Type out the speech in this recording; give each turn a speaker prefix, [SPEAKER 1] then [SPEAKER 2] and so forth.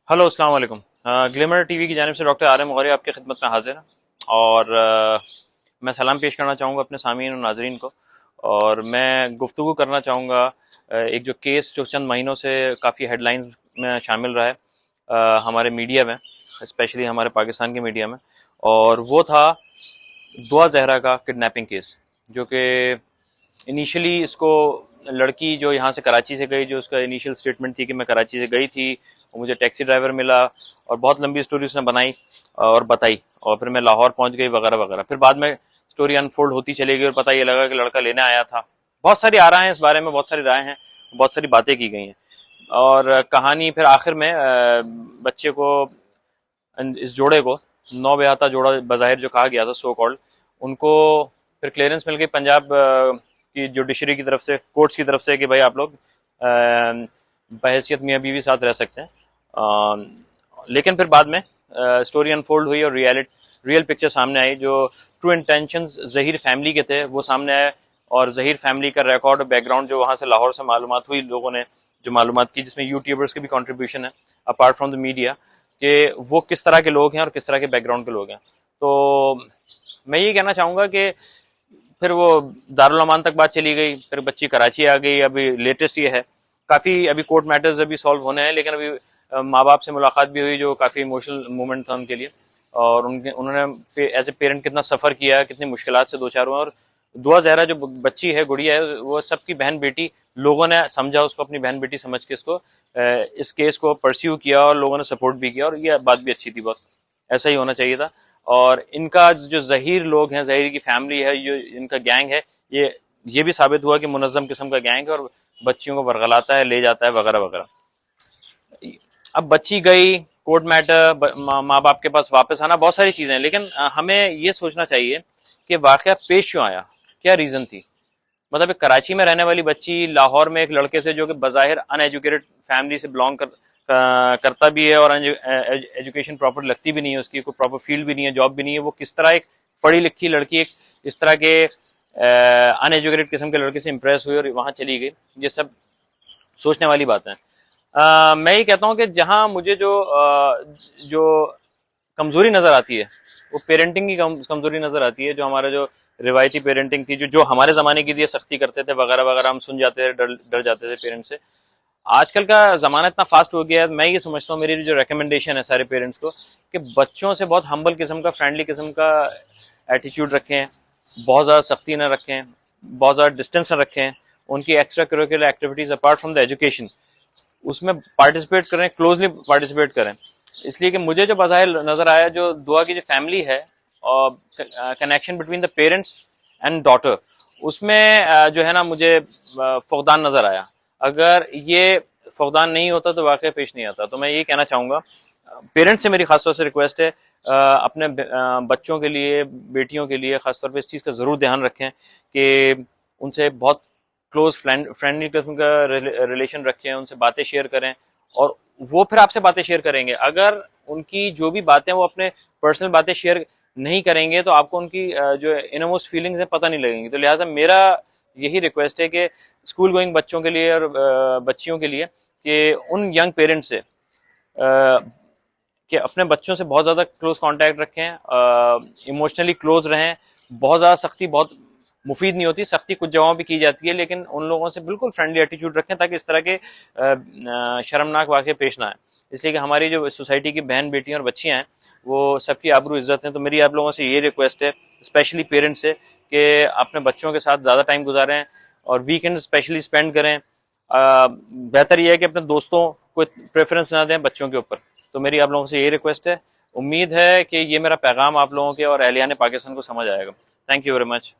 [SPEAKER 1] Hello अस्सलाम वालेकुम। Glimmer TV की जानिब से डॉक्टर आर एम गौरी आपकी खिदमत में हाजिर है। और मैं सलाम पेश करना चाहूँगा अपने सामीन और नाजरीन को। और मैं गुफ्तगू करना चाहूँगा एक जो केस जो चंद महीनों से काफ़ी हेडलाइंस में शामिल रहा है हमारे मीडिया में, स्पेशली हमारे पाकिस्तान के मीडिया में। और वो था दुआ जहरा का किडनैपिंग केस, जो कि इनिशियली इसको लड़की जो यहाँ से कराची से गई, जो उसका इनिशियल स्टेटमेंट थी कि मैं कराची से गई थी और मुझे टैक्सी ड्राइवर मिला, और बहुत लंबी स्टोरी उसने बनाई और बताई, और फिर मैं लाहौर पहुंच गई वगैरह वगैरह। फिर बाद में स्टोरी अनफोल्ड होती चली गई और पता ये लगा कि लड़का लेने आया था। बहुत सारी आराएं हैं इस बारे में, बहुत सारी राय हैं, बहुत सारी बातें की गई हैं। और कहानी फिर आखिर में बच्चे को, इस जोड़े को, नौ ब्याहता जोड़ा बज़ाहिर जो कहा गया था सो कॉल्ड, उनको फिर क्लियरेंस मिल गई पंजाब की जुडिशरी की तरफ से, कोर्ट्स की तरफ से, कि भाई आप लोग बहैसियत मियाँ बीवी साथ रह सकते हैं। लेकिन फिर बाद में स्टोरी अनफोल्ड हुई और रियल पिक्चर सामने आई। जो ट्रू इंटेंशंस ज़हीर फैमिली के थे वो सामने आए, और ज़हीर फैमिली का रिकॉर्ड और बैकग्राउंड जो वहाँ से लाहौर से मालूमात हुई, लोगों ने जो मालूमात की, जिसमें यूट्यूबर्स की भी कंट्रीब्यूशन है अपार्ट फ्रॉम द मीडिया, कि वो किस तरह के लोग हैं और किस तरह के बैकग्राउंड के लोग हैं। तो मैं ये कहना चाहूँगा कि फिर वो दारुल अमान तक बात चली गई, फिर बच्ची कराची आ गई। अभी लेटेस्ट ये है, काफ़ी अभी कोर्ट मैटर्स अभी सॉल्व होने हैं, लेकिन अभी माँ बाप से मुलाकात भी हुई, जो काफ़ी इमोशनल मोमेंट था उनके लिए। और उन्होंने एज ए पेरेंट कितना सफ़र किया, कितनी मुश्किलात से दो चार हुआ। और दुआ जहरा जो बच्ची है, गुड़िया है, वो सबकी बहन बेटी, लोगों ने समझा उसको अपनी बहन बेटी समझ के इसको इस केस को परस्यू किया, और लोगों ने सपोर्ट भी किया, और ये बात भी अच्छी थी। बस ऐसा ही होना चाहिए था। और इनका जो ज़हीर लोग हैं, ज़हीर की फैमिली है, जो इनका गैंग है, ये भी साबित हुआ कि मुनज़्ज़म किस्म का गैंग है, और बच्चियों को वरगलाता है, ले जाता है वगैरह वगैरह। अब बच्ची गई, कोर्ट मैटर, माँ बाप के पास वापस आना, बहुत सारी चीज़ें हैं, लेकिन हमें ये सोचना चाहिए कि वाक़या पेश क्यों आया, क्या रीज़न थी। मतलब एक कराची में रहने वाली बच्ची लाहौर में एक लड़के से, जो कि बज़ाहिर अनएजुकेटेड फैमिली से बिलोंग करता भी है, और एजुकेशन प्रॉपर लगती भी नहीं है उसकी, कोई प्रॉपर फील्ड भी नहीं है, जॉब भी नहीं है, वो किस तरह एक पढ़ी लिखी लड़की एक इस तरह के अनएजुकेटेड किस्म के लड़के से इंप्रेस हुई और वहाँ चली गई। ये सब सोचने वाली बात है। मैं ये कहता हूँ कि जहाँ मुझे जो कमजोरी नजर आती है, वो पेरेंटिंग की कमजोरी नजर आती है। जो हमारा जो रिवायती पेरेंटिंग थी, जो हमारे जमाने की थी, सख्ती करते थे वगैरह वगैरह, हम सुन जाते थे, डर जाते थे पेरेंट्स से। आजकल का जमाना इतना फास्ट हो गया है, मैं ये समझता हूँ, मेरी जो रिकमेंडेशन है सारे पेरेंट्स को, कि बच्चों से बहुत हम्बल किस्म का, फ्रेंडली किस्म का एटीट्यूड रखें, बहुत ज़्यादा सख्ती न रखें, बहुत ज़्यादा डिस्टेंस न रखें। उनकी extra curricular activities apart from the education, उसमें पार्टिसिपेट करें, क्लोजली पार्टिसिपेट करें। इसलिए कि मुझे जो बाज़ाहिर नज़र आया, जो दुआ की जो फैमिली है, और connection between the parents and daughter, उसमें जो है ना, मुझे फुकदान नज़र आया। अगर ये फुकदान नहीं होता तो वाक़या पेश नहीं आता। तो मैं ये कहना चाहूँगा, पेरेंट्स से मेरी खासतौर से रिक्वेस्ट है, अपने बच्चों के लिए, बेटियों के लिए खासतौर पे इस चीज़ का ज़रूर ध्यान रखें कि उनसे बहुत क्लोज फ्रेंडली किस्म का रिलेशन रखें, उनसे बातें शेयर करें, और वो फिर आपसे बातें शेयर करेंगे। अगर उनकी जो भी बातें, वो अपने पर्सनल बातें शेयर नहीं करेंगे, तो आपको उनकी जो इनमोस्ट फीलिंग्स है पता नहीं लगेंगी। तो लिहाजा मेरा यही रिक्वेस्ट है कि स्कूल गोइंग बच्चों के लिए और बच्चियों के लिए, कि उन यंग पेरेंट्स से कि अपने बच्चों से बहुत ज़्यादा क्लोज कांटेक्ट रखें, इमोशनली क्लोज रहें। बहुत ज़्यादा सख्ती बहुत मुफीद नहीं होती, सख्ती कुछ जगहों पे की जाती है, लेकिन उन लोगों से बिल्कुल फ्रेंडली एटीट्यूड रखें, ताकि इस तरह के शर्मनाक वाक़े पेश ना आए। इसलिए कि हमारी जो सोसाइटी की बहन बेटियां और बच्चियां हैं, वो सबकी आबरू इज्जत हैं। तो मेरी आप लोगों से ये रिक्वेस्ट है, स्पेशली पेरेंट्स से, कि अपने बच्चों के साथ ज़्यादा टाइम गुजारें, और वीकेंड स्पेशली स्पेंड करें। बेहतर यह है कि अपने दोस्तों को प्रेफरेंस ना दें बच्चों के ऊपर। तो मेरी आप लोगों से ये रिक्वेस्ट है। उम्मीद है कि ये मेरा पैगाम आप लोगों के और अहलियान पाकिस्तान को समझ आएगा। Thank you very much.